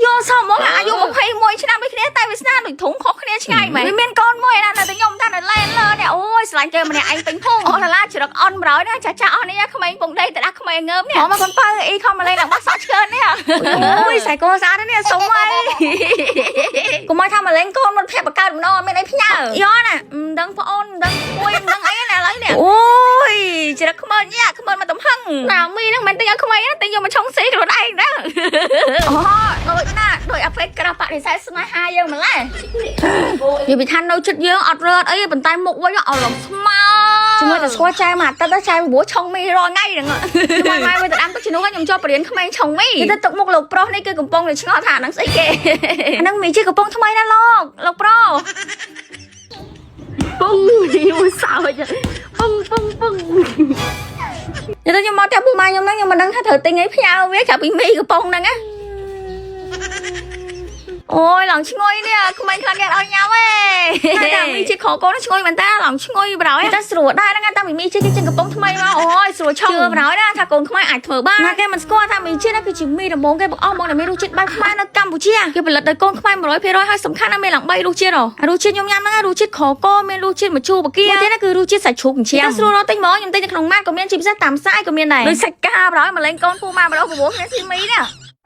យោសមមកអាយុ21ឆ្នាំដូចគ្នាតែវាស្នាដូចធំខុសគ្នាឆ្ងាយមែនវាមានកូនមួយណាតែខ្ញុំថានៅឡែនលើនេះអូយស្រឡាញ់គេម្នាក់ឯងពេញភូមិអូឡាឡាជ្រឹកអន់100ណាចាស់អស់នេះក្មេងពងដីទៅដាក់ក្មេងងើបនេះមកកូនបើអ៊ីខំមកលេងឡើងបោះសក់ឆ្កើនេះអូយស្អែកកូនស្អាតនេះសុំហើយកុំមកថាមកលេងកូនមិនភ័ព្វបកើតម្ដងអត់មានអីផ្ញើយោណាមិនដឹងប្អូនមិនដឹងមួយមិនដឹងអីណាឥឡូវនេះអូយជ្រឹកខ្មើញ៉ាខ្មើមកទំហឹងណាមីហ្នឹងមិនទិញឲ្យក្មេងទេទិញយកមកឆុងស៊ីខ្លួនឯងដែរអូដូចណាដូចអាពេកក្រាស់បដិសេធស្នេហាយើងម្ល៉េះនិយាយពីថានៅចិត្តយើងអត់រត់អីប៉ុន្តែមុខវិញអត់រំស្មើជាមួយតែស្គាល់ចែមួយអាទិត្យទៅចែព្រោះឆុងមីរាល់ថ្ងៃហ្នឹងម៉ែវិញទៅដាំទឹកជំនួសខ្ញុំជាប់បរៀនក្មេងឆុងមីទៅទឹកមុខលោកប្រុសនេះគឺកំពុងតែឆ្ងល់ថាហ្នឹងស្អីគេអាហ្នឹងមីជាកំពុងថ្មីណាលោកប្រុសពុងមួយសោចពុងនិយាយទៅខ្ញុំមកតែពូម៉ែខ្ញុំហ្នឹងខ្ញុំមិនដឹងថាត្រូវទិញអីផ្ញើវាចាប់ពីមីកំពុងហ្នឹងណាអូយឡងឈ្ងុយនេះក្មេងខ្លាំងគេអត់ញ៉ាំទេតែមីជាខកូនឈ្ងុយមែនតើឡងឈ្ងុយប្រហើយតែស្រួលដែរហ្នឹងតែមីជាគេចិនកំប៉ុងថ្មីមកអូយស្រួលឆុងជឿប្រហើយណាថាកូនខ្មែរអាចធ្វើបានណាគេមិនស្គាល់ថាមីជាហ្នឹងគឺជាមីដំបងគេបងអស់មកដែលមានរសជាតិបែបខ្មែរនៅកម្ពុជាគេផលិតដោយកូនខ្មែរ 100% ហើយសំខាន់ណាស់មានឡើង3រសជាតិរសជាតិខ្ញុំញ៉ាំហ្នឹងរសជាតិខកូនមានរសជាតិម្ជូរបកាមួយទៀតហ្នឹងគឺរសជាតិសាច់ជ្រូកអញ្ចឹងស្រួលរត់ទិញមកខ្ញុំទិញនៅក្នុងម៉ាតក៏មានជាពិសេសតាមផ្សារក៏មានដែរដូចសាច់កាប្រហើយមកលេងកូនពូម៉ាម្ដង9គ្នាស៊ីមីណា